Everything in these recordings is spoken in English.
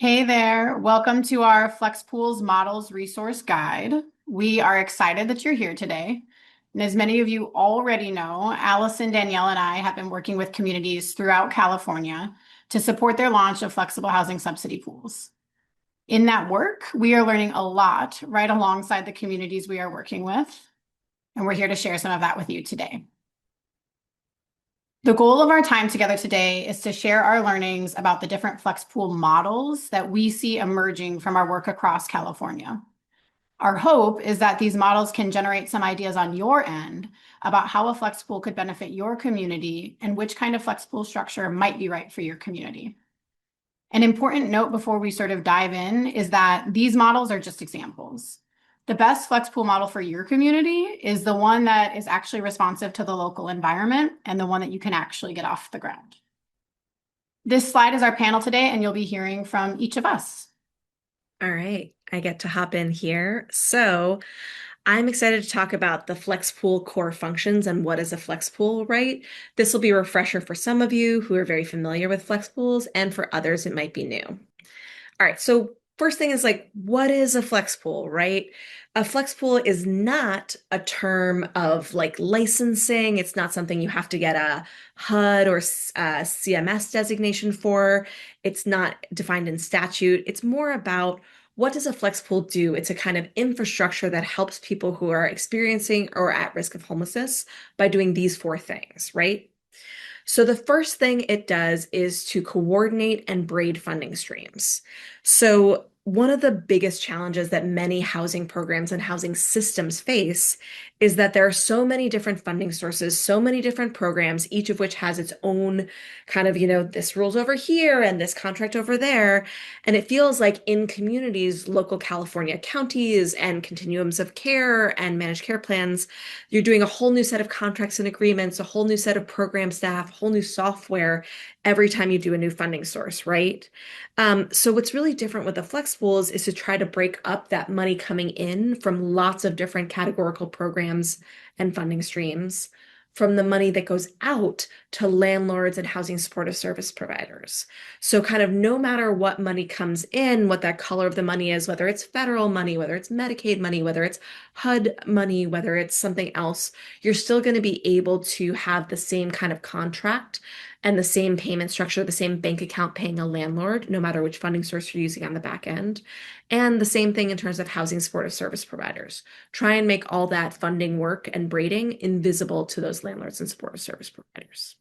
Hey there, welcome to our Flex Pools Models Resource Guide. We are excited that you're here today. And as many of you already know, Allison, Danielle, and I have been working with communities throughout California to support their launch of flexible housing subsidy pools. In that work, we are learning a lot right alongside the communities we are working with, and we're here to share some of that with you today. The goal of our time together today is to share our learnings about the different flex pool models that we see emerging from our work across California. Our hope is that these models can generate some ideas on your end about how a flex pool could benefit your community and which kind of flex pool structure might be right for your community. An important note before we sort of dive in is that these models are just examples. The best flex pool model for your community is the one that is actually responsive to the local environment and the one that you can actually get off the ground. This slide is our panel today, and you'll be hearing from each of us. All right, I get to hop in here. So I'm excited to talk about the flex pool core functions and what is a flex pool, right? This will be a refresher for some of you who are very familiar with flex pools, and for others, it might be new. All right, so first thing is what is a flex pool, right? A flex pool is not a term of licensing. It's not something you have to get a HUD or CMS designation for. It's not defined in statute. It's more about what does a flex pool do? It's a kind of infrastructure that helps people who are experiencing or at risk of homelessness by doing these four things, right? So the first thing it does is to coordinate and braid funding streams. So one of the biggest challenges that many housing programs and housing systems face is that there are so many different funding sources, so many different programs, each of which has its own kind of, this rules over here and this contract over there. And it feels like in communities, local California counties and continuums of care and managed care plans, you're doing a whole new set of contracts and agreements, a whole new set of program staff, whole new software every time you do a new funding source, right? So what's really different with the flex pools is to try to break up that money coming in from lots of different categorical programs and funding streams from the money that goes out to landlords and housing supportive service providers. So kind of no matter what money comes in, what that color of the money is, whether it's federal money, whether it's Medicaid money, whether it's HUD money, whether it's something else, you're still going to be able to have the same kind of contract and the same payment structure, the same bank account paying a landlord, no matter which funding source you're using on the back end. And the same thing in terms of housing supportive service providers. Try and make all that funding work and braiding invisible to those landlords and supportive service providers.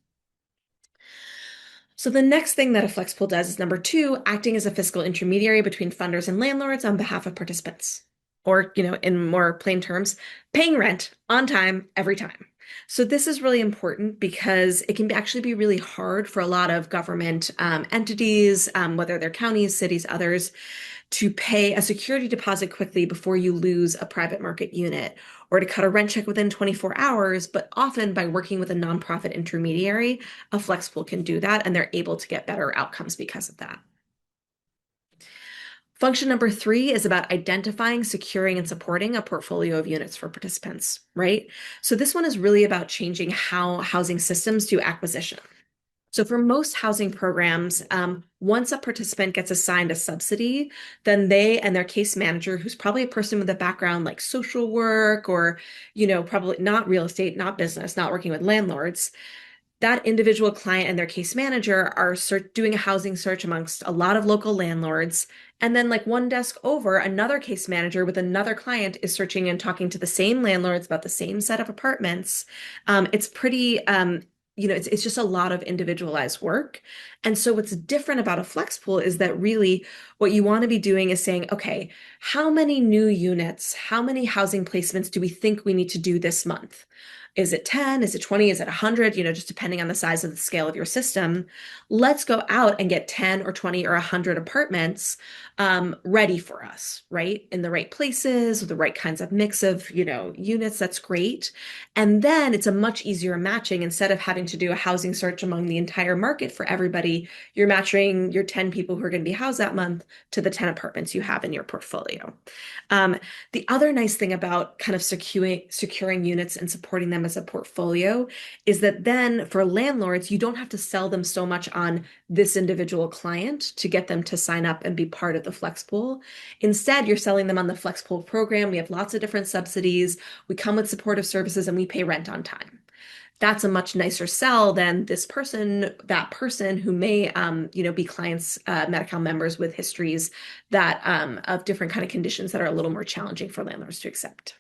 So the next thing that a flex pool does is number two, acting as a fiscal intermediary between funders and landlords on behalf of participants. Or, in more plain terms, paying rent on time, every time. So this is really important because it can actually be really hard for a lot of government entities, whether they're counties, cities, others, to pay a security deposit quickly before you lose a private market unit, or to cut a rent check within 24 hours. But often by working with a nonprofit intermediary, a flex pool can do that, and they're able to get better outcomes because of that. Function number three is about identifying, securing, and supporting a portfolio of units for participants, right? So this one is really about changing how housing systems do acquisition. So for most housing programs, once a participant gets assigned a subsidy, then they and their case manager, who's probably a person with a background like social work or, probably not real estate, not business, not working with landlords, that individual client and their case manager are doing a housing search amongst a lot of local landlords. And then, like one desk over, another case manager with another client is searching and talking to the same landlords about the same set of apartments. It's pretty, it's just a lot of individualized work. And so what's different about a flex pool is that really what you want to be doing is saying, okay, how many new units, how many housing placements do we think we need to do this month? Is it 10? Is it 20? Is it 100? Just depending on the size of the scale of your system. Let's go out and get 10 or 20 or 100 apartments ready for us, right? In the right places, with the right kinds of mix of, units. That's great. And then it's a much easier matching. Instead of having to do a housing search among the entire market for everybody, you're matching your 10 people who are going to be housed that month to the 10 apartments you have in your portfolio. The other nice thing about kind of securing units and supporting them program as a portfolio is that then for landlords, you don't have to sell them so much on this individual client to get them to sign up and be part of the flex pool. Instead, you're selling them on the flex pool program. We have lots of different subsidies. We come with supportive services and we pay rent on time. That's a much nicer sell than this person, that person who may, be clients, Medi-Cal members with histories that of different kind of conditions that are a little more challenging for landlords to accept.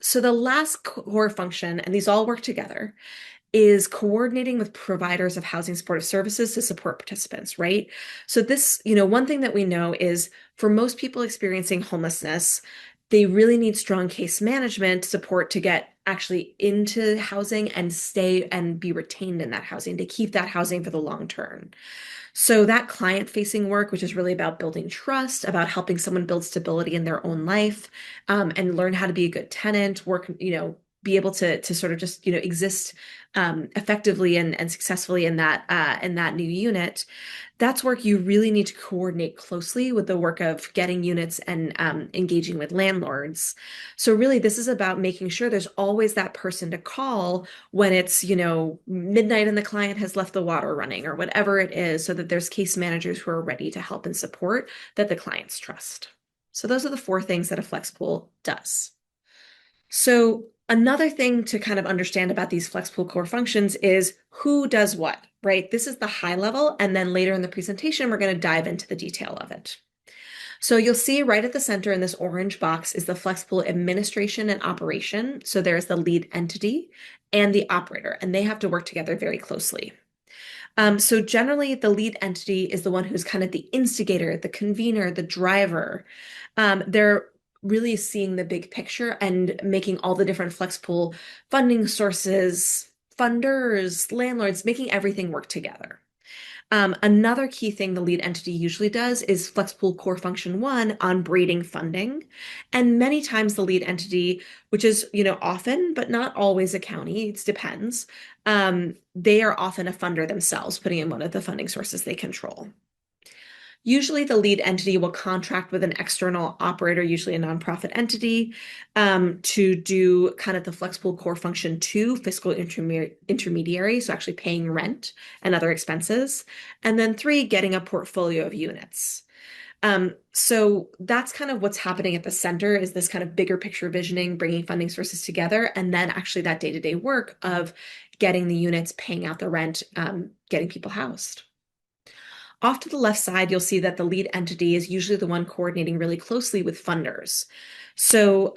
So the last core function, and these all work together, is coordinating with providers of housing supportive services to support participants, right? So this, one thing that we know is for most people experiencing homelessness, they really need strong case management support to get actually into housing and stay and be retained in that housing, to keep that housing for the long term. So that client-facing work, which is really about building trust, about helping someone build stability in their own life, and learn how to be a good tenant, work, be able to sort of just, exist effectively and successfully in that new unit. That's work you really need to coordinate closely with the work of getting units and engaging with landlords. So really, this is about making sure there's always that person to call when it's, midnight and the client has left the water running or whatever it is, so that there's case managers who are ready to help and support that the clients trust. So those are the 4 things that a flex pool does. So another thing to kind of understand about these flex pool core functions is who does what, right? This is the high level, and then later in the presentation, we're going to dive into the detail of it. So you'll see right at the center in this orange box is the flex pool administration and operation. So there's the lead entity and the operator, and they have to work together very closely. So generally, the lead entity is the one who's kind of the instigator, the convener, the driver. They're really seeing the big picture and making all the different flex pool funding sources, funders, landlords, making everything work together. Another key thing the lead entity usually does is flex pool core function 1 on braiding funding. And many times the lead entity, which is, often, but not always a county, it depends. They are often a funder themselves, putting in one of the funding sources they control. Usually the lead entity will contract with an external operator, usually a nonprofit entity, to do kind of the flex pool core function 2, fiscal intermediary, so actually paying rent and other expenses. And then 3, getting a portfolio of units. So that's kind of what's happening at the center, is this kind of bigger picture visioning, bringing funding sources together, and then actually that day-to-day work of getting the units, paying out the rent, getting people housed. Off to the left side, you'll see that the lead entity is usually the one coordinating really closely with funders. So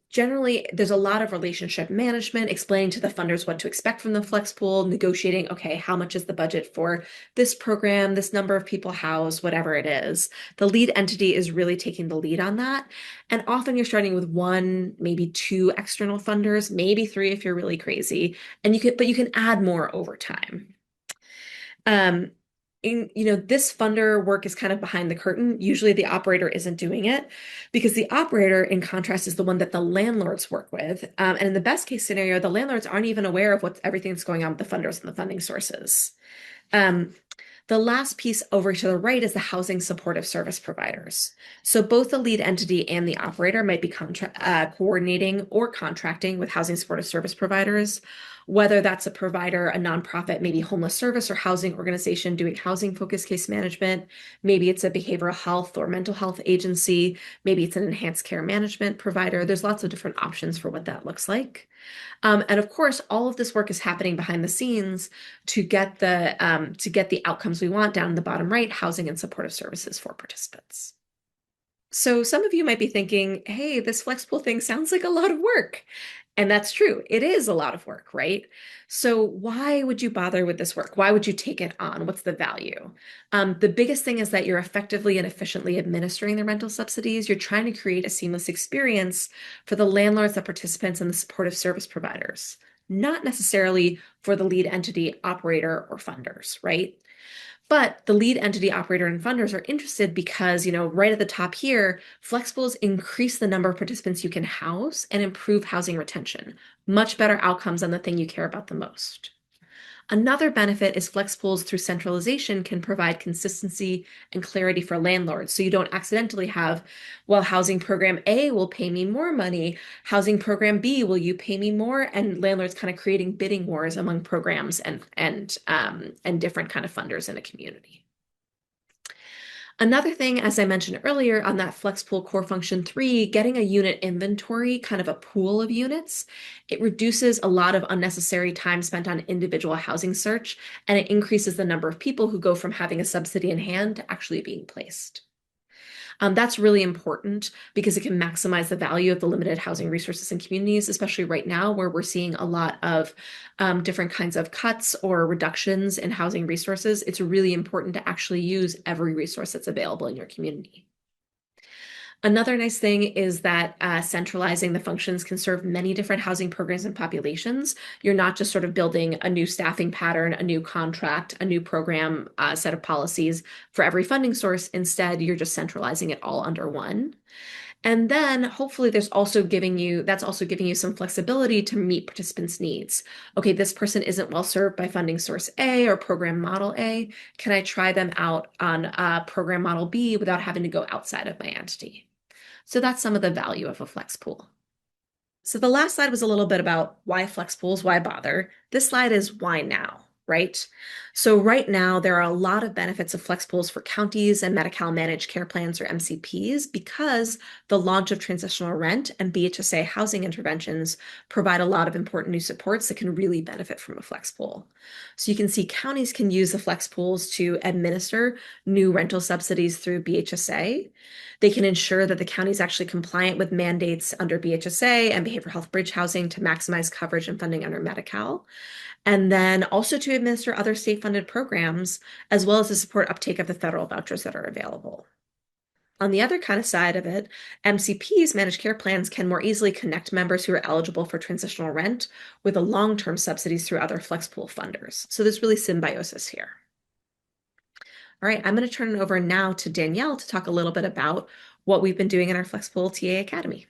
generally, there's a lot of relationship management, explaining to the funders what to expect from the flex pool, negotiating, okay, how much is the budget for this program, this number of people housed, whatever it is. The lead entity is really taking the lead on that. And often you're starting with 1, maybe 2 external funders, maybe 3 if you're really crazy. And you can add more over time. This funder work is kind of behind the curtain. Usually the operator isn't doing it, because the operator, in contrast, is the one that the landlords work with. And in the best case scenario, the landlords aren't even aware of everything that's going on with the funders and the funding sources. The last piece over to the right is the housing supportive service providers. So both the lead entity and the operator might be coordinating or contracting with housing supportive service providers, whether that's a provider, a nonprofit, maybe homeless service or housing organization doing housing focused case management. Maybe it's a behavioral health or mental health agency. Maybe it's an enhanced care management provider. There's lots of different options for what that looks like. And of course, all of this work is happening behind the scenes to get the outcomes we want down in the bottom right, housing and supportive services for participants. So some of you might be thinking, hey, this flex pool thing sounds like a lot of work. And that's true. It is a lot of work, right? So why would you bother with this work? Why would you take it on? What's the value? The biggest thing is that you're effectively and efficiently administering the rental subsidies. You're trying to create a seamless experience for the landlords, the participants, and the supportive service providers, not necessarily for the lead entity, operator, or funders, right? But the lead entity, operator, and funders are interested because, right at the top here, flex pools increase the number of participants you can house and improve housing retention. Much better outcomes on the thing you care about the most. Another benefit is flex pools through centralization can provide consistency and clarity for landlords. So you don't accidentally have, well, housing program A will pay me more money, housing program B, will you pay me more? And landlords kind of creating bidding wars among programs and different kind of funders in a community. Another thing, as I mentioned earlier on that flex pool core function 3, getting a unit inventory, kind of a pool of units, it reduces a lot of unnecessary time spent on individual housing search, and it increases the number of people who go from having a subsidy in hand to actually being placed. That's really important because it can maximize the value of the limited housing resources in communities, especially right now where we're seeing a lot of different kinds of cuts or reductions in housing resources. It's really important to actually use every resource that's available in your community. Another nice thing is that centralizing the functions can serve many different housing programs and populations. You're not just sort of building a new staffing pattern, a new contract, a new program, set of policies for every funding source. Instead, you're just centralizing it all under one. And then hopefully that's also giving you some flexibility to meet participants' needs. Okay, this person isn't well served by funding source A or program model A. Can I try them out on program model B without having to go outside of my entity? So that's some of the value of a flex pool. So the last slide was a little bit about why flex pools, why bother? This slide is why now, right? So right now, there are a lot of benefits of flex pools for counties and Medi-Cal managed care plans or MCPs because the launch of transitional rent and BHSA housing interventions provide a lot of important new supports that can really benefit from a flex pool. So you can see counties can use the flex pools to administer new rental subsidies through BHSA. They can ensure that the county is actually compliant with mandates under BHSA and behavioral health bridge housing to maximize coverage and funding under Medi-Cal, and then also to administer other state-funded programs, as well as to support uptake of the federal vouchers that are available. On the other kind of side of it, MCPs, managed care plans, can more easily connect members who are eligible for transitional rent with the long-term subsidies through other flex pool funders. So there's really symbiosis here. All right, I'm going to turn it over now to Danielle to talk a little bit about what we've been doing in our Flex Pool TA Academy.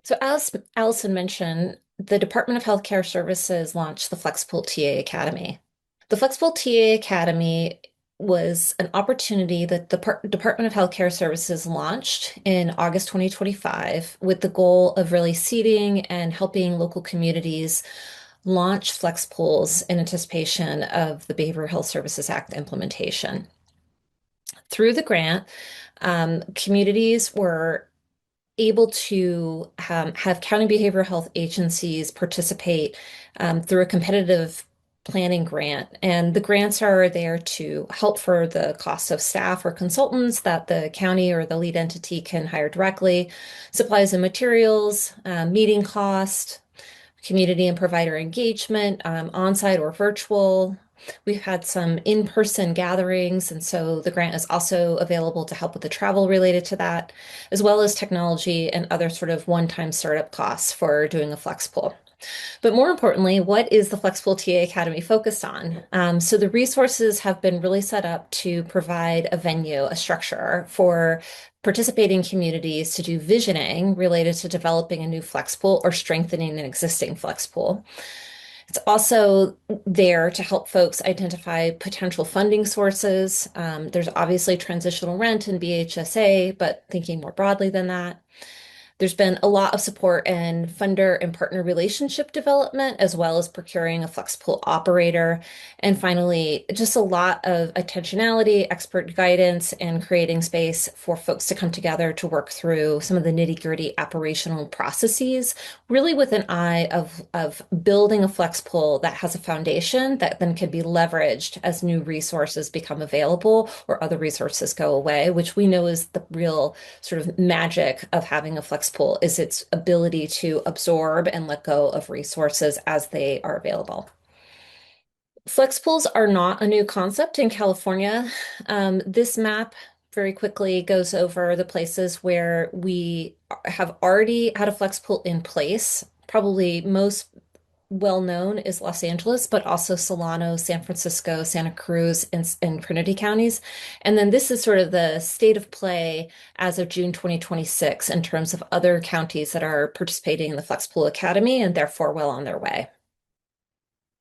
So as Allison mentioned, the Department of Healthcare Services launched the Flexible TA Academy. The Flexible TA Academy was an opportunity that the Department of Healthcare Services launched in August 2025 with the goal of really seeding and helping local communities launch flex pools in anticipation of the Behavioral Health Services Act implementation. Through the grant, communities were able to have county behavioral health agencies participate through a competitive planning grant. And the grants are there to help for the cost of staff or consultants that the county or the lead entity can hire directly, supplies and materials, meeting cost, community and provider engagement, on-site or virtual. We've had some in-person gatherings, and so the grant is also available to help with the travel related to that, as well as technology and other sort of one-time startup costs for doing a flex pool. But more importantly, what is the Flexible TA Academy focused on? So the resources have been really set up to provide a venue, a structure for participating communities to do visioning related to developing a new flex pool or strengthening an existing flex pool. It's also there to help folks identify potential funding sources. There's obviously transitional rent and BHSA, but thinking more broadly than that. There's been a lot of support in funder and partner relationship development, as well as procuring a flex pool operator. And finally, just a lot of intentionality, expert guidance, and creating space for folks to come together to work through some of the nitty-gritty operational processes, really with an eye of building a flex pool that has a foundation that then can be leveraged as new resources become available or other resources go away, which we know is the real sort of magic of having a flex pool is its ability to absorb and let go of resources as they are available. Flex pools are not a new concept in California. This map very quickly goes over the places where we have already had a flex pool in place. Probably most well known is Los Angeles, but also Solano, San Francisco, Santa Cruz, and Trinity counties. And then this is sort of the state of play as of June 2026 in terms of other counties that are participating in the Flex Pool Academy and therefore well on their way.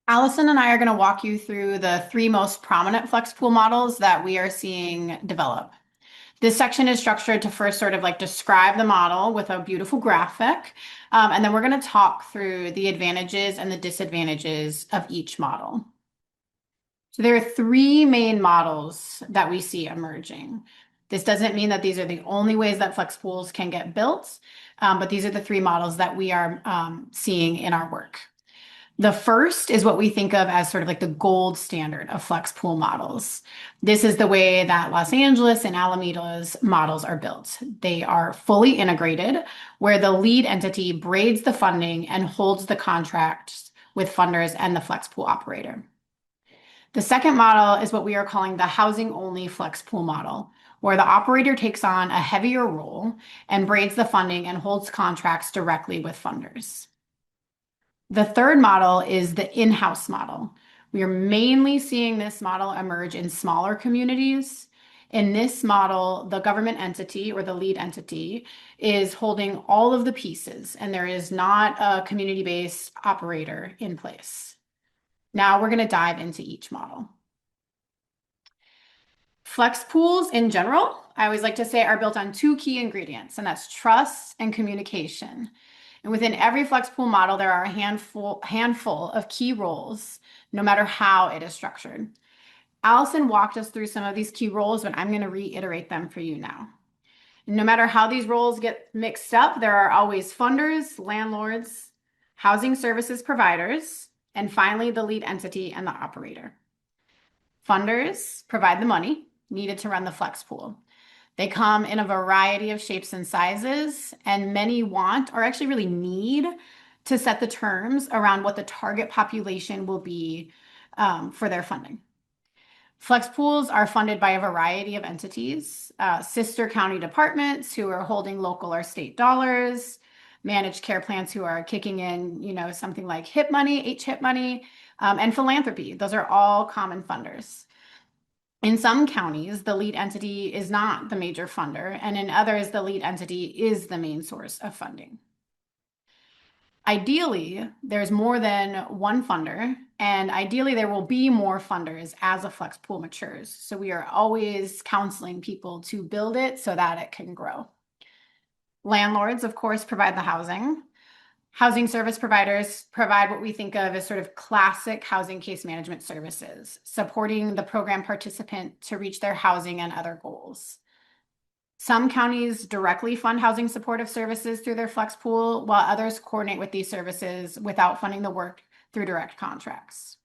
Allison and I are going to walk you through the three most prominent flex pool models that we are seeing develop. This section is structured to first sort of like describe the model with a beautiful graphic, and then we're going to talk through the advantages and the disadvantages of each model. So there are three main models that we see emerging. This doesn't mean that these are the only ways that flex pools can get built, but these are the three models that we are seeing in our work. The first is what we think of as sort of like the gold standard of flex pool models. This is the way that Los Angeles and Alameda's models are built. They are fully integrated, where the lead entity braids the funding and holds the contracts with funders and the flex pool operator. The second model is what we are calling the housing only flex pool model, where the operator takes on a heavier role and braids the funding and holds contracts directly with funders. The third model is the in-house model. We are mainly seeing this model emerge in smaller communities. In this model, the government entity or the lead entity is holding all of the pieces, and there is not a community-based operator in place. Now we're going to dive into each model. Flex pools in general, I always like to say, are built on two key ingredients, and that's trust and communication. And within every flex pool model, there are a handful of key roles, no matter how it is structured. Allison walked us through some of these key roles, but I'm going to reiterate them for you now. No matter how these roles get mixed up, there are always funders, landlords, housing services providers, and finally, the lead entity and the operator. Funders provide the money needed to run the flex pool. They come in a variety of shapes and sizes, and many want or actually really need to set the terms around what the target population will be for their funding. Flex pools are funded by a variety of entities, sister county departments who are holding local or state dollars, managed care plans who are kicking in, something like HIP money, HIP money, and philanthropy. Those are all common funders. In some counties, the lead entity is not the major funder, and in others, the lead entity is the main source of funding. Ideally, there's more than one funder, and ideally, there will be more funders as a flex pool matures. So we are always counseling people to build it so that it can grow. Landlords, of course, provide the housing. Housing service providers provide what we think of as sort of classic housing case management services, supporting the program participant to reach their housing and other goals. Some counties directly fund housing supportive services through their flex pool, while others coordinate with these services without funding the work through direct contracts.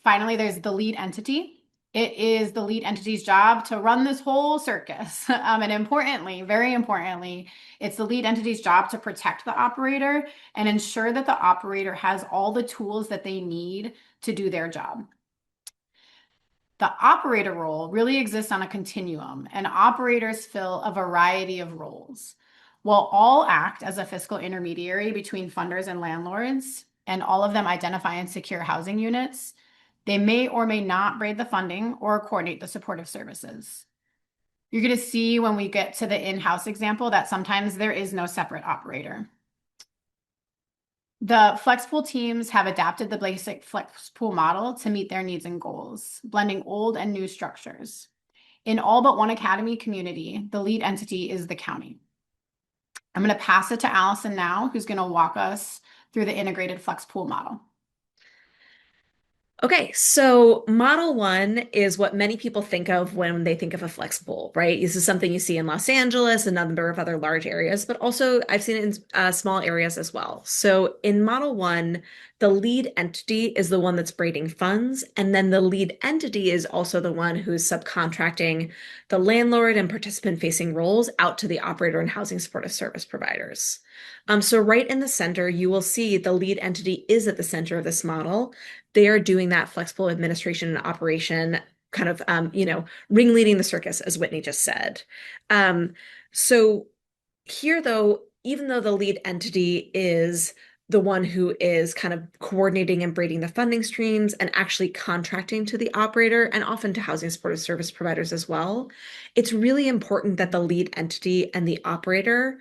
Finally, there's the lead entity. It is the lead entity's job to run this whole circus. And importantly, very importantly, it's the lead entity's job to protect the operator and ensure that the operator has all the tools that they need to do their job. The operator role really exists on a continuum, and operators fill a variety of roles. While all act as a fiscal intermediary between funders and landlords, and all of them identify and secure housing units, they may or may not braid the funding or coordinate the supportive services. You're going to see when we get to the in-house example that sometimes there is no separate operator. The flex pool teams have adapted the basic flex pool model to meet their needs and goals, blending old and new structures. In all but one academy community, the lead entity is the county. I'm going to pass it to Allison now, who's going to walk us through the integrated flex pool model. Okay, so model one is what many people think of when they think of a flex pool, right? This is something you see in Los Angeles, a number of other large areas, but also I've seen it in small areas as well. So in model one, the lead entity is the one that's braiding funds, and then the lead entity is also the one who's subcontracting the landlord and participant-facing roles out to the operator and housing supportive service providers. So right in the center, you will see the lead entity is at the center of this model. They are doing that flexible administration and operation, kind of, ringleading the circus, as Whitney just said. So here, though, even though the lead entity is the one who is kind of coordinating and braiding the funding streams and actually contracting to the operator and often to housing supportive service providers as well, it's really important that the lead entity and the operator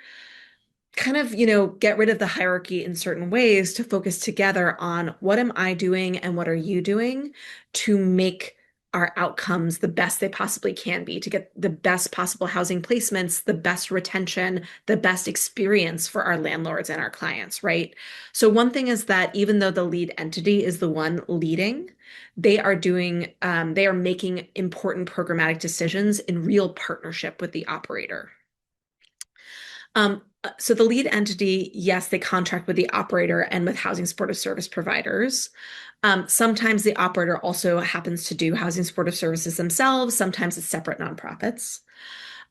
kind of, get rid of the hierarchy in certain ways to focus together on what am I doing and what are you doing to make our outcomes the best they possibly can be, to get the best possible housing placements, the best retention, the best experience for our landlords and our clients, right? So one thing is that even though the lead entity is the one leading, they are making important programmatic decisions in real partnership with the operator. So the lead entity, yes, they contract with the operator and with housing supportive service providers. Sometimes the operator also happens to do housing supportive services themselves. Sometimes it's separate nonprofits.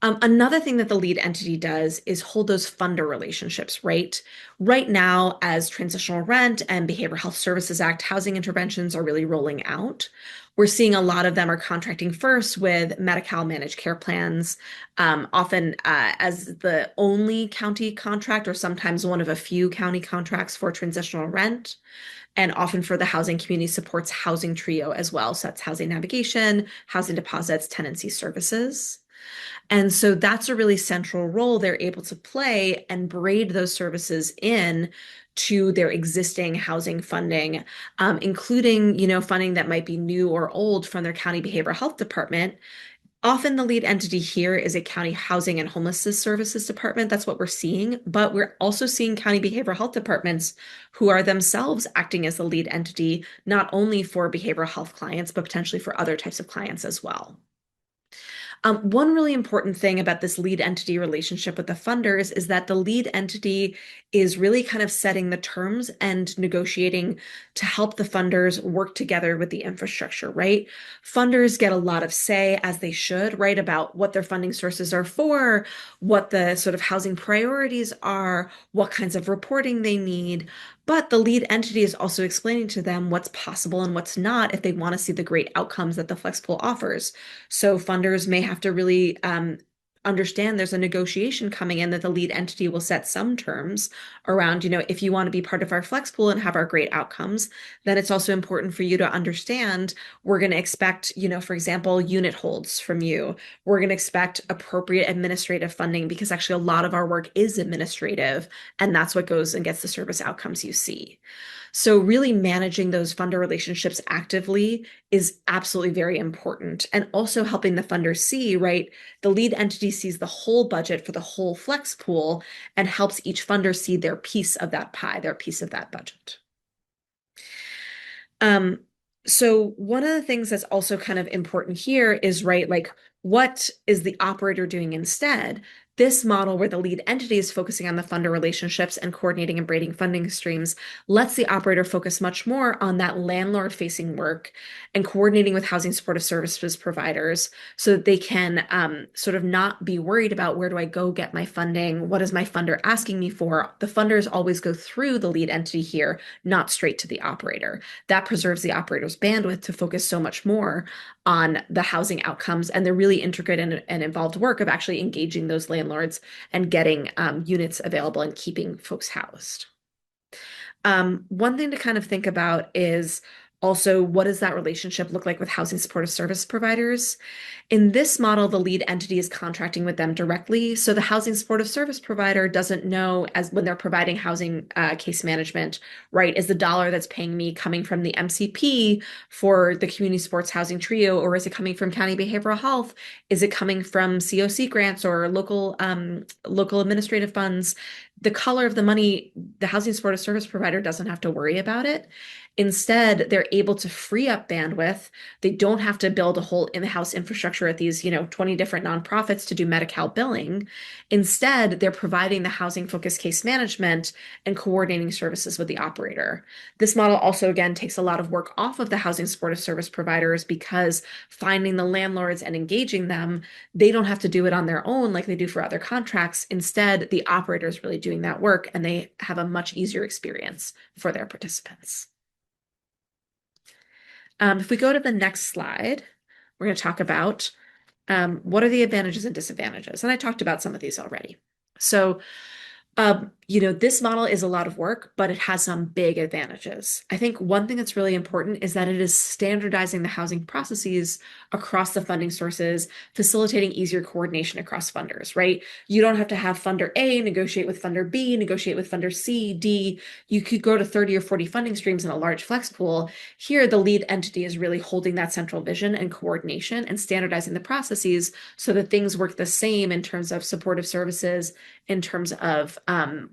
Another thing that the lead entity does is hold those funder relationships, right? Right now, as transitional rent and Behavioral Health Services Act housing interventions are really rolling out, we're seeing a lot of them are contracting first with Medi-Cal managed care plans, often as the only county contract or sometimes one of a few county contracts for transitional rent, and often for the Housing Community Supports Housing Trio as well. So that's housing navigation, housing deposits, tenancy services. And so that's a really central role they're able to play and braid those services in to their existing housing funding, including, funding that might be new or old from their county behavioral health department. Often the lead entity here is a county housing and homelessness services department. That's what we're seeing. But we're also seeing county behavioral health departments who are themselves acting as the lead entity, not only for behavioral health clients, but potentially for other types of clients as well. One really important thing about this lead entity relationship with the funders is that the lead entity is really kind of setting the terms and negotiating to help the funders work together with the infrastructure, right? Funders get a lot of say, as they should, right, about what their funding sources are for, what the sort of housing priorities are, what kinds of reporting they need. But the lead entity is also explaining to them what's possible and what's not if they want to see the great outcomes that the Flex Pool offers. So funders may have to really understand there's a negotiation coming in that the lead entity will set some terms around, if you want to be part of our Flex Pool and have our great outcomes, then it's also important for you to understand we're going to expect, for example, unit holds from you. We're going to expect appropriate administrative funding because actually a lot of our work is administrative, and that's what goes and gets the service outcomes you see. So really managing those funder relationships actively is absolutely very important. And also helping the funder see, right, the lead entity sees the whole budget for the whole flex pool and helps each funder see their piece of that pie, their piece of that budget. So one of the things that's also kind of important here is, right, like what is the operator doing instead? This model where the lead entity is focusing on the funder relationships and coordinating and braiding funding streams lets the operator focus much more on that landlord-facing work and coordinating with housing supportive services providers so that they can sort of not be worried about where do I go get my funding? What is my funder asking me for? The funders always go through the lead entity here, not straight to the operator. That preserves the operator's bandwidth to focus so much more on the housing outcomes and the really intricate and involved work of actually engaging those landlords and getting units available and keeping folks housed. One thing to kind of think about is also, what does that relationship look like with housing supportive service providers? In this model, the lead entity is contracting with them directly. So the housing supportive service provider doesn't know, as when they're providing housing case management, right, is the dollar that's paying me coming from the MCP for the community supports housing trio, or is it coming from county behavioral health? Is it coming from COC grants or local administrative funds? The color of the money, the housing supportive service provider doesn't have to worry about it. Instead, they're able to free up bandwidth. They don't have to build a whole in-house infrastructure at these, 20 different nonprofits to do Medi-Cal billing. Instead, they're providing the housing-focused case management and coordinating services with the operator. This model also, again, takes a lot of work off of the housing supportive service providers because finding the landlords and engaging them, they don't have to do it on their own like they do for other contracts. Instead, the operator is really doing that work, and they have a much easier experience for their participants. If we go to the next slide, we're going to talk about what are the advantages and disadvantages. And I talked about some of these already. So, This model is a lot of work, but it has some big advantages. I think one thing that's really important is that it is standardizing the housing processes across the funding sources, facilitating easier coordination across funders, right? You don't have to have funder A negotiate with funder B, negotiate with funder C, D. You could go to 30 or 40 funding streams in a large flex pool. Here, the lead entity is really holding that central vision and coordination and standardizing the processes so that things work the same in terms of supportive services, in terms of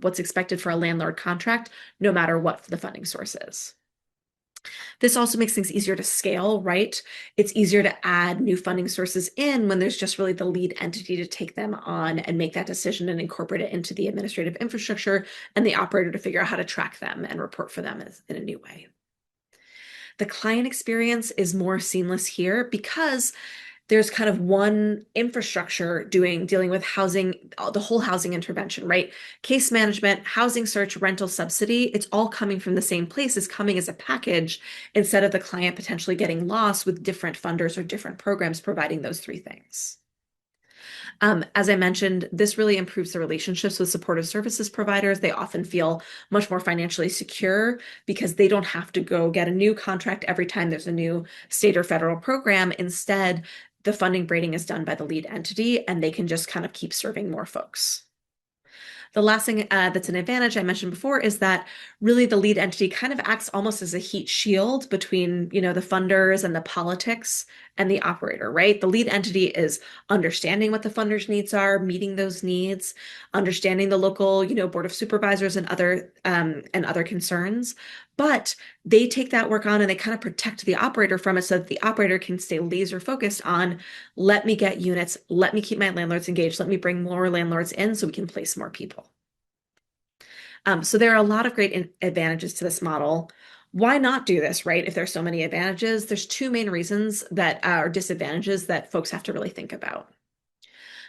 what's expected for a landlord contract, no matter what the funding source is. This also makes things easier to scale, right? It's easier to add new funding sources in when there's just really the lead entity to take them on and make that decision and incorporate it into the administrative infrastructure and the operator to figure out how to track them and report for them in a new way. The client experience is more seamless here because there's kind of one infrastructure dealing with housing, the whole housing intervention, right? Case management, housing search, rental subsidy, it's all coming from the same place, it's coming as a package instead of the client potentially getting lost with different funders or different programs providing those three things. As I mentioned, this really improves the relationships with supportive services providers. They often feel much more financially secure because they don't have to go get a new contract every time there's a new state or federal program. Instead, the funding braiding is done by the lead entity, and they can just kind of keep serving more folks. The last thing that's an advantage I mentioned before is that really the lead entity kind of acts almost as a heat shield between, the funders and the politics and the operator, right? The lead entity is understanding what the funders' needs are, meeting those needs, understanding the local, board of supervisors and other concerns. But they take that work on and they kind of protect the operator from it so that the operator can stay laser focused on, let me get units, let me keep my landlords engaged, let me bring more landlords in so we can place more people. So there are a lot of great advantages to this model. Why not do this, right? If there's so many advantages, there's two main reasons that are disadvantages that folks have to really think about.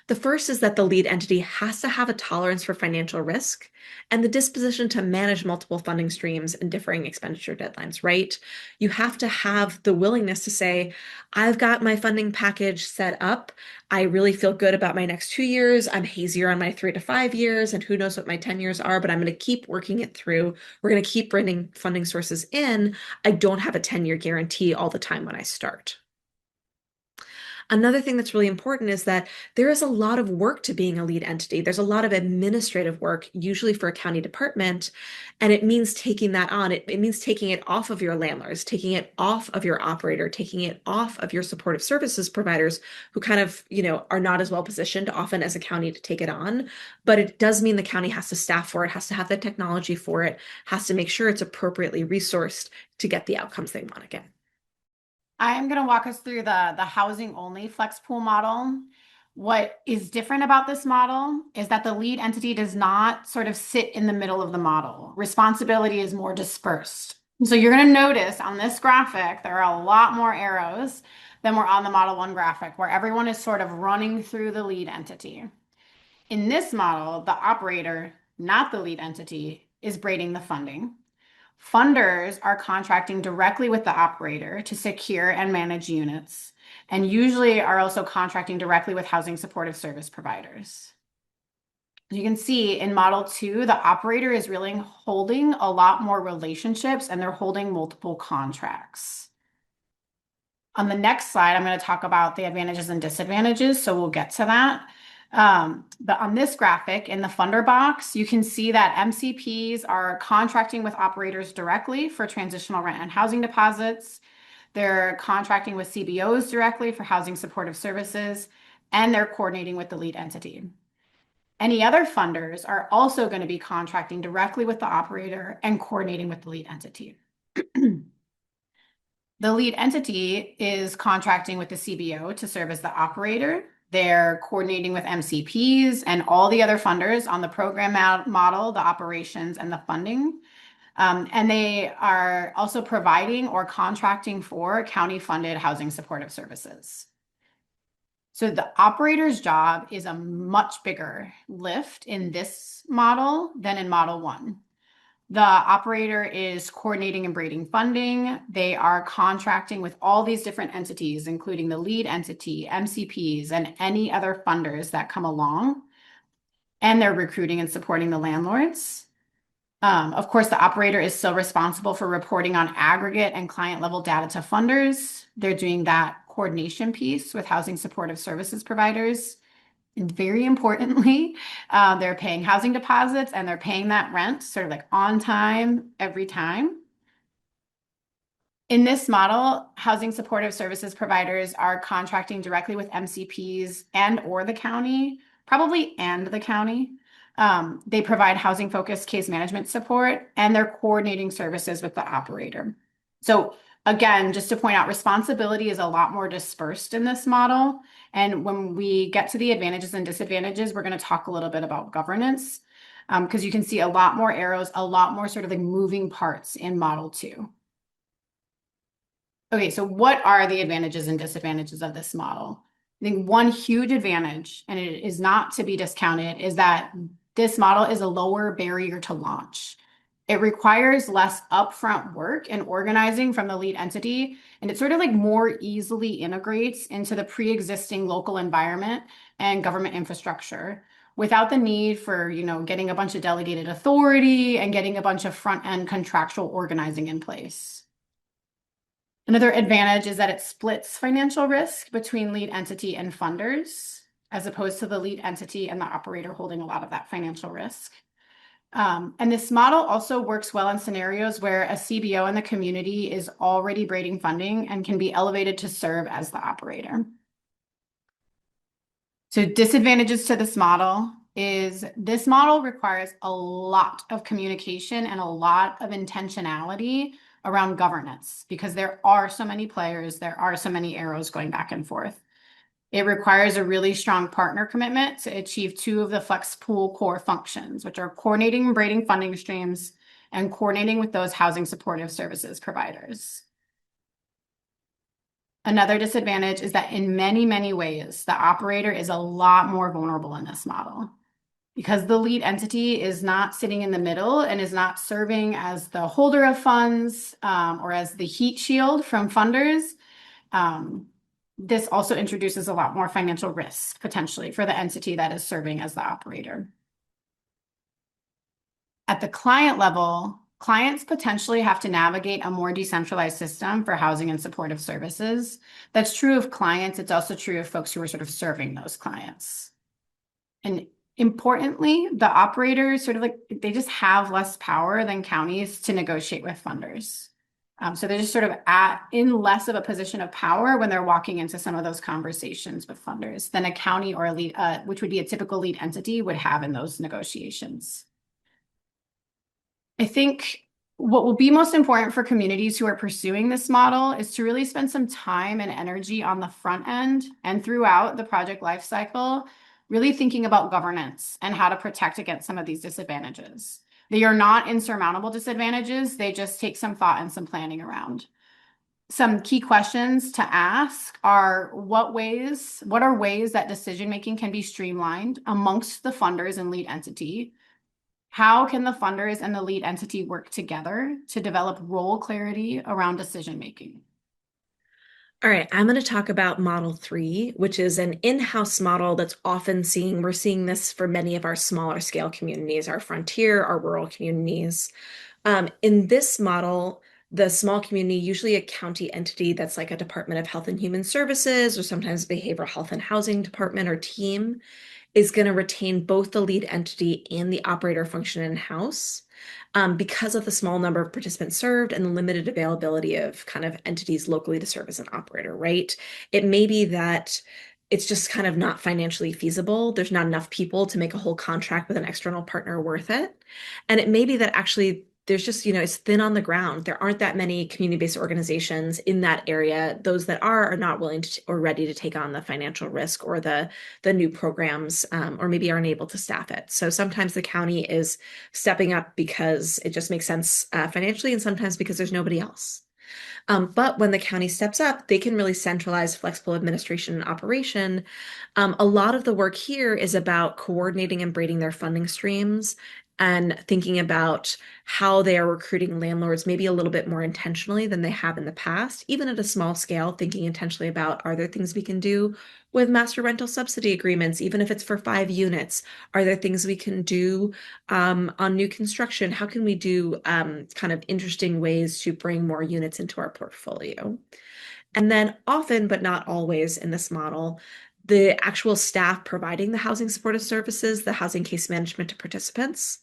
The first is that the lead entity has to have a tolerance for financial risk and the disposition to manage multiple funding streams and differing expenditure deadlines, right? You have to have the willingness to say, I've got my funding package set up. I really feel good about my next 2 years. I'm hazier on my 3 to 5 years, and who knows what my 10 years are, but I'm going to keep working it through. We're going to keep bringing funding sources in. I don't have a 10-year guarantee all the time when I start. Another thing that's really important is that there is a lot of work to being a lead entity. There's a lot of administrative work, usually for a county department, and it means taking that on. It means taking it off of your landlords, taking it off of your operator, taking it off of your supportive services providers who kind of, are not as well positioned often as a county to take it on. But it does mean the county has to staff for it, has to have the technology for it, has to make sure it's appropriately resourced to get the outcomes they want to get. I'm going to walk us through the housing only flex pool model. What is different about this model is that the lead entity does not sort of sit in the middle of the model. Responsibility is more dispersed. So you're going to notice on this graphic, there are a lot more arrows than were on the Model 1 graphic, where everyone is sort of running through the lead entity. In this model, the operator, not the lead entity, is braiding the funding. Funders are contracting directly with the operator to secure and manage units, and usually are also contracting directly with housing supportive service providers. You can see in Model 2, the operator is really holding a lot more relationships, and they're holding multiple contracts. On the next slide, I'm going to talk about the advantages and disadvantages, so we'll get to that. But on this graphic in the funder box, you can see that MCPs are contracting with operators directly for transitional rent and housing deposits. They're contracting with CBOs directly for housing supportive services, and they're coordinating with the lead entity. Any other funders are also going to be contracting directly with the operator and coordinating with the lead entity. The lead entity is contracting with the CBO to serve as the operator. They're coordinating with MCPs and all the other funders on the program model, the operations, and the funding. And they are also providing or contracting for county-funded housing supportive services. So the operator's job is a much bigger lift in this model than in Model 1. The operator is coordinating and braiding funding. They are contracting with all these different entities, including the lead entity, MCPs, and any other funders that come along. and they're recruiting and supporting the landlords. Of course, the operator is still responsible for reporting on aggregate and client level data to funders. They're doing that coordination piece with housing supportive services providers. And very importantly, they're paying housing deposits and they're paying that rent sort of like on time, every time. In this model, housing supportive services providers are contracting directly with MCPs and or the county, probably and the county. They provide housing focused case management support and they're coordinating services with the operator. So again, just to point out, responsibility is a lot more dispersed in this model. And when we get to the advantages and disadvantages, we're going to talk a little bit about governance because you can see a lot more arrows, a lot more sort of like moving parts in model 2. Okay, so what are the advantages and disadvantages of this model? I think one huge advantage, and it is not to be discounted, is that this model is a lower barrier to launch. It requires less upfront work and organizing from the lead entity, and it sort of like more easily integrates into the pre-existing local environment and government infrastructure without the need for, getting a bunch of delegated authority and getting a bunch of front-end contractual organizing in place. Another advantage is that it splits financial risk between lead entity and funders, as opposed to the lead entity and the operator holding a lot of that financial risk. And this model also works well in scenarios where a CBO in the community is already braiding funding and can be elevated to serve as the operator. So disadvantages to this model is this model requires a lot of communication and a lot of intentionality around governance because there are so many players, there are so many arrows going back and forth. It requires a really strong partner commitment to achieve 2 of the flex pool core functions, which are coordinating and braiding funding streams and coordinating with those housing supportive services providers. Another disadvantage is that in many, many ways, the operator is a lot more vulnerable in this model because the lead entity is not sitting in the middle and is not serving as the holder of funds or as the heat shield from funders. This also introduces a lot more financial risk potentially for the entity that is serving as the operator. At the client level, clients potentially have to navigate a more decentralized system for housing and supportive services. That's true of clients. It's also true of folks who are sort of serving those clients. And importantly, the operators sort of like, they just have less power than counties to negotiate with funders. So they're just sort of in less of a position of power when they're walking into some of those conversations with funders than a county or a lead, which would be a typical lead entity would have in those negotiations. I think what will be most important for communities who are pursuing this model is to really spend some time and energy on the front end and throughout the project lifecycle, really thinking about governance and how to protect against some of these disadvantages. They are not insurmountable disadvantages. They just take some thought and some planning around. Some key questions to ask are what are ways that decision-making can be streamlined amongst the funders and lead entity? How can the funders and the lead entity work together to develop role clarity around decision-making? All right, I'm going to talk about Model 3, which is an in-house model that's we're seeing this for many of our smaller scale communities, our frontier, our rural communities. In this model, the small community, usually a county entity that's like a Department of Health and Human Services or sometimes Behavioral Health and Housing Department or team, is going to retain both the lead entity and the operator function in-house. Because of the small number of participants served and the limited availability of kind of entities locally to serve as an operator, right? It may be that it's just kind of not financially feasible. There's not enough people to make a whole contract with an external partner worth it. And it may be that actually there's just, it's thin on the ground. There aren't that many community-based organizations in that area. Those that are not willing to or ready to take on the financial risk or the new programs, or maybe aren't able to staff it. So sometimes the county is stepping up because it just makes sense financially, and sometimes because there's nobody else. But when the county steps up, they can really centralize flexible administration and operation. A lot of the work here is about coordinating and braiding their funding streams and thinking about how they are recruiting landlords maybe a little bit more intentionally than they have in the past, even at a small scale, thinking intentionally about, are there things we can do with master rental subsidy agreements, even if it's for 5 units? Are there things we can do on new construction? How can we do kind of interesting ways to bring more units into our portfolio? And then often, but not always in this model, the actual staff providing the housing supportive services, the housing case management to participants,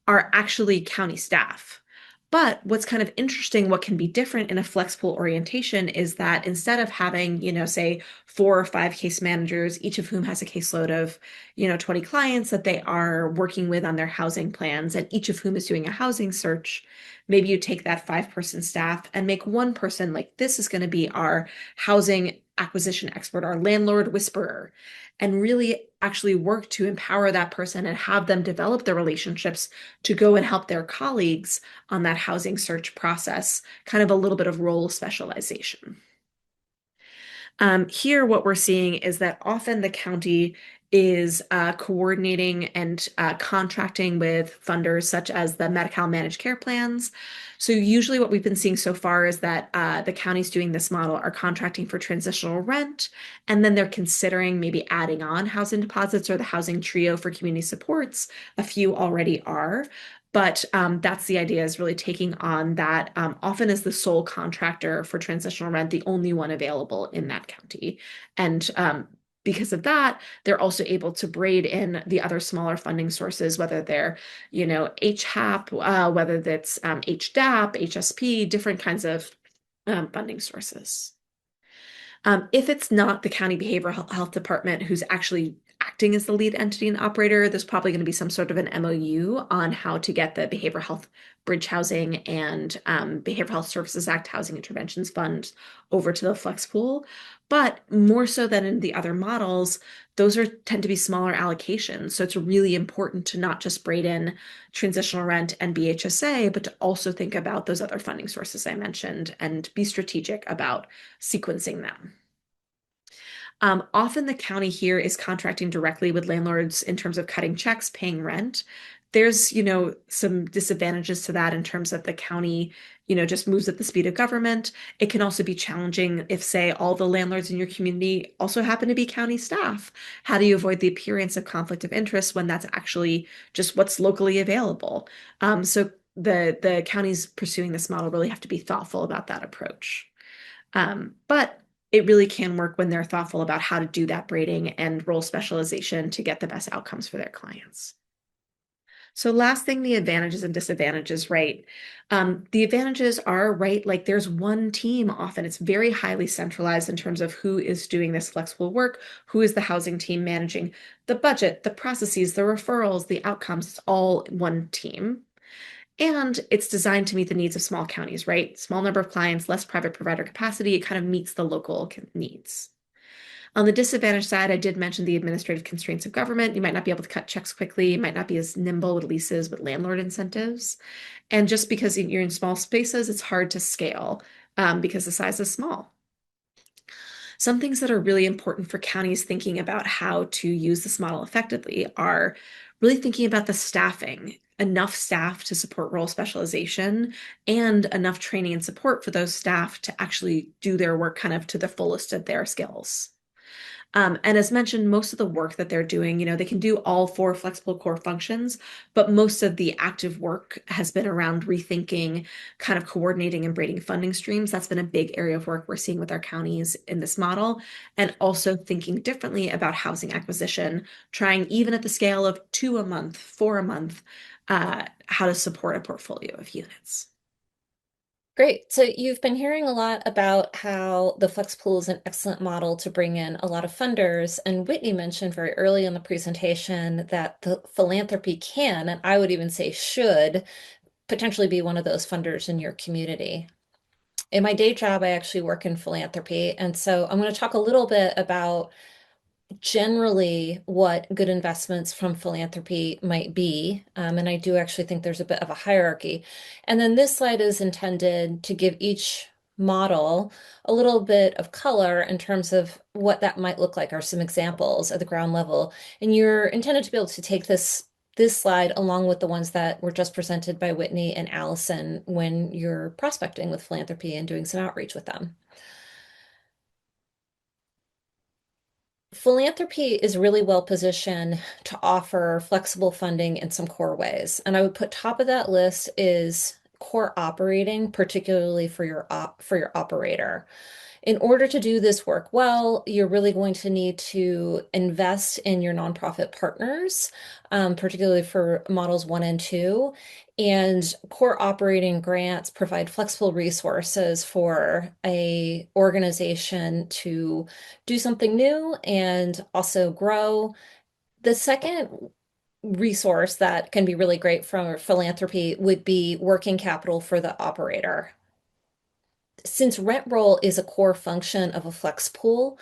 are actually county staff. But what's kind of interesting, what can be different in a flex pool orientation is that instead of having, say 4 or 5 case managers, each of whom has a caseload of, 20 clients that they are working with on their housing plans, and each of whom is doing a housing search, maybe you take that 5-person staff and make one person like, this is going to be our housing acquisition expert, our landlord whisperer, and really actually work to empower that person and have them develop the relationships to go and help their colleagues on that housing search process, kind of a little bit of role specialization. Here, what we're seeing is that often the county is coordinating and contracting with funders such as the Medi-Cal managed care plans. So usually what we've been seeing so far is that the counties doing this model are contracting for transitional rent, and then they're considering maybe adding on housing deposits or the housing trio for community supports. A few already are. But that's the idea, is really taking on that often as the sole contractor for transitional rent, the only one available in that county. And because of that, they're also able to braid in the other smaller funding sources, whether they're, HAP, whether that's HDAP, HSP, different kinds of funding sources. If it's not the county behavioral health department who's actually acting as the lead entity and operator, there's probably going to be some sort of an MOU on how to get the behavioral health bridge housing and Behavioral Health Services Act housing interventions fund over to the flex pool. But more so than in the other models, those tend to be smaller allocations. So it's really important to not just braid in transitional rent and BHSA, but to also think about those other funding sources I mentioned and be strategic about sequencing them. Often the county here is contracting directly with landlords in terms of cutting checks, paying rent. There's, some disadvantages to that in terms of the county, just moves at the speed of government. It can also be challenging if, say, all the landlords in your community also happen to be county staff. How do you avoid the appearance of conflict of interest when that's actually just what's locally available? So the counties pursuing this model really have to be thoughtful about that approach. But it really can work when they're thoughtful about how to do that braiding and role specialization to get the best outcomes for their clients. So last thing, the advantages and disadvantages, right? The advantages are, right, like there's one team often. It's very highly centralized in terms of who is doing this flexible work, who is the housing team managing the budget, the processes, the referrals, the outcomes. It's all one team. And it's designed to meet the needs of small counties, right? Small number of clients, less private provider capacity. It kind of meets the local needs. On the disadvantage side, I did mention the administrative constraints of government. You might not be able to cut checks quickly. You might not be as nimble with leases, with landlord incentives. And just because you're in small spaces, it's hard to scale because the size is small. Some things that are really important for counties thinking about how to use this model effectively are really thinking about the staffing, enough staff to support role specialization, and enough training and support for those staff to actually do their work kind of to the fullest of their skills. And as mentioned, most of the work that they're doing, they can do all 4 flexible core functions, but most of the active work has been around rethinking, kind of coordinating and braiding funding streams. That's been a big area of work we're seeing with our counties in this model, and also thinking differently about housing acquisition, trying even at the scale of 2 a month, 4 a month, how to support a portfolio of units. Great. So you've been hearing a lot about how the flex pool is an excellent model to bring in a lot of funders. And Whitney mentioned very early in the presentation that the philanthropy can, and I would even say should, potentially be one of those funders in your community. In my day job, I actually work in philanthropy. And so I'm going to talk a little bit about generally what good investments from philanthropy might be. And I do actually think there's a bit of a hierarchy. And then this slide is intended to give each model a little bit of color in terms of what that might look like, or some examples at the ground level. And you're intended to be able to take this this slide along with the ones that were just presented by Whitney and Allison when you're prospecting with philanthropy and doing some outreach with them. Philanthropy is really well positioned to offer flexible funding in some core ways. And I would put top of that list is core operating, particularly for your operator. In order to do this work well, you're really going to need to invest in your nonprofit partners, particularly for models 1 and 2. And core operating grants provide flexible resources for a organization to do something new and also grow. The second resource that can be really great from philanthropy would be working capital for the operator. Since rent roll is a core function of a flex pool,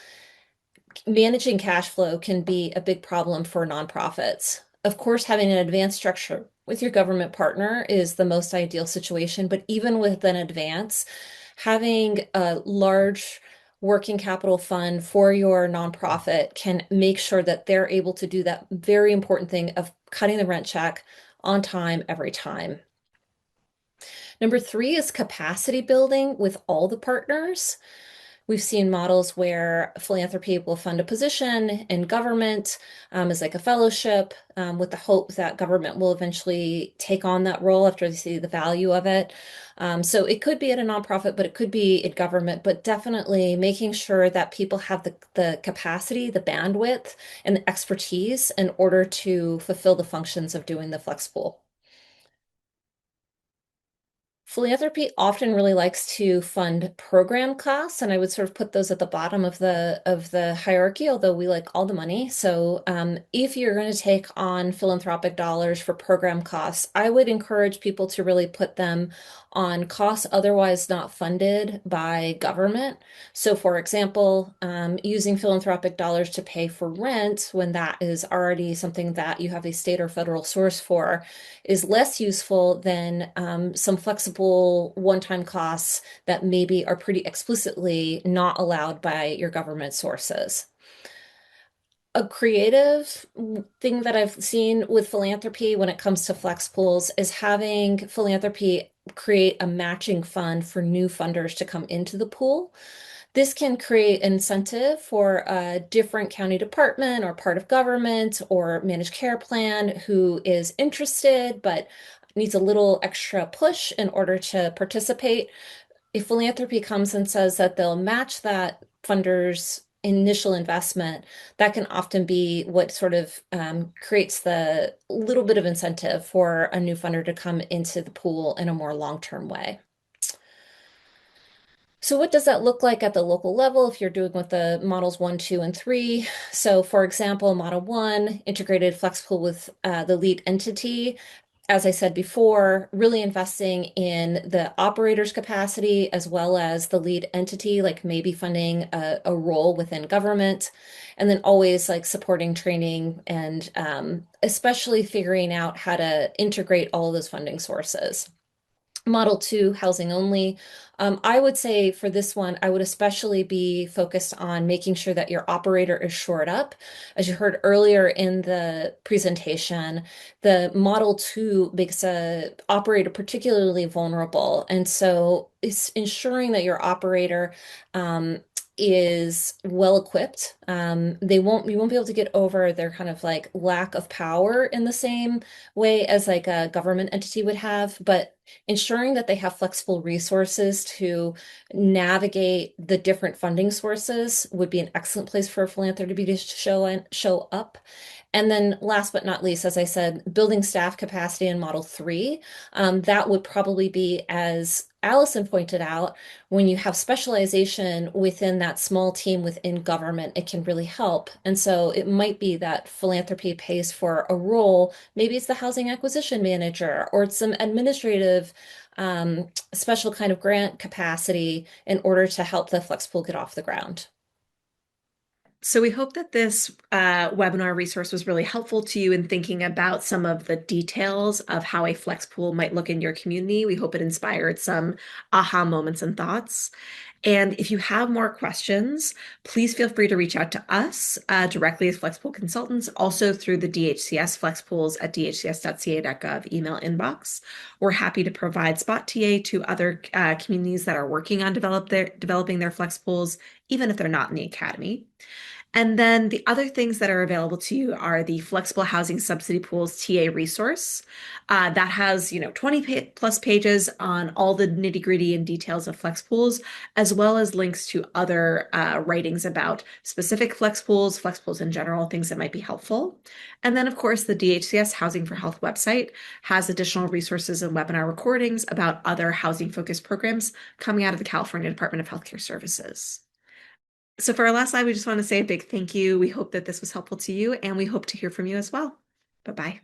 managing cash flow can be a big problem for nonprofits. Of course, having an advance structure with your government partner is the most ideal situation, but even with an advance, having a large working capital fund for your nonprofit can make sure that they're able to do that very important thing of cutting the rent check on time every time. Number 3 is capacity building with all the partners. We've seen models where philanthropy will fund a position in government as like a fellowship with the hope that government will eventually take on that role after they see the value of it. So it could be at a nonprofit, but it could be in government, but definitely making sure that people have the capacity, the bandwidth, and the expertise in order to fulfill the functions of doing the flex pool. Philanthropy often really likes to fund program costs, and I would sort of put those at the bottom of the hierarchy, although we like all the money. So if you're going to take on philanthropic dollars for program costs, I would encourage people to really put them on costs otherwise not funded by government. So for example, using philanthropic dollars to pay for rent when that is already something that you have a state or federal source for is less useful than some flexible one-time costs that maybe are pretty explicitly not allowed by your government sources. A creative thing that I've seen with philanthropy when it comes to flex pools is having philanthropy create a matching fund for new funders to come into the pool. This can create incentive for a different county department or part of government or managed care plan who is interested but needs a little extra push in order to participate. If philanthropy comes and says that they'll match that funder's initial investment, that can often be what sort of creates the little bit of incentive for a new funder to come into the pool in a more long-term way. So what does that look like at the local level if you're doing with the models 1, 2, and 3? So for example, model 1, integrated flex pool with the lead entity. As I said before, really investing in the operator's capacity as well as the lead entity, like maybe funding a role within government, and then always like supporting training and especially figuring out how to integrate all of those funding sources. Model 2, housing only. I would say for this one, I would especially be focused on making sure that your operator is shored up. As you heard earlier in the presentation, the Model 2 makes a operator particularly vulnerable. And so it's ensuring that your operator is well equipped. You won't be able to get over their kind of like lack of power in the same way as like a government entity would have, but ensuring that they have flexible resources to navigate the different funding sources would be an excellent place for philanthropy to show up. And then last but not least, as I said, building staff capacity in Model 3. That would probably be, as Allison pointed out, when you have specialization within that small team within government, it can really help. And so it might be that philanthropy pays for a role. Maybe it's the housing acquisition manager, or it's some administrative special kind of grant capacity in order to help the flex pool get off the ground. So we hope that this webinar resource was really helpful to you in thinking about some of the details of how a flex pool might look in your community. We hope it inspired some aha moments and thoughts. And if you have more questions, please feel free to reach out to us directly as FlexPool consultants, also through the DHCS FlexPools at dhcs.ca.gov email inbox. We're happy to provide spot TA to other communities that are working on developing their FlexPools, even if they're not in the academy. And then the other things that are available to you are the Flexible Housing Subsidy Pools TA resource. That has, 20 plus pages on all the nitty-gritty and details of flex pools, as well as links to other writings about specific flex pools in general, things that might be helpful. And then, of course, the DHCS Housing for Health website has additional resources and webinar recordings about other housing-focused programs coming out of the California Department of Healthcare Services. So for our last slide, we just want to say a big thank you. We hope that this was helpful to you, and we hope to hear from you as well. Bye-bye.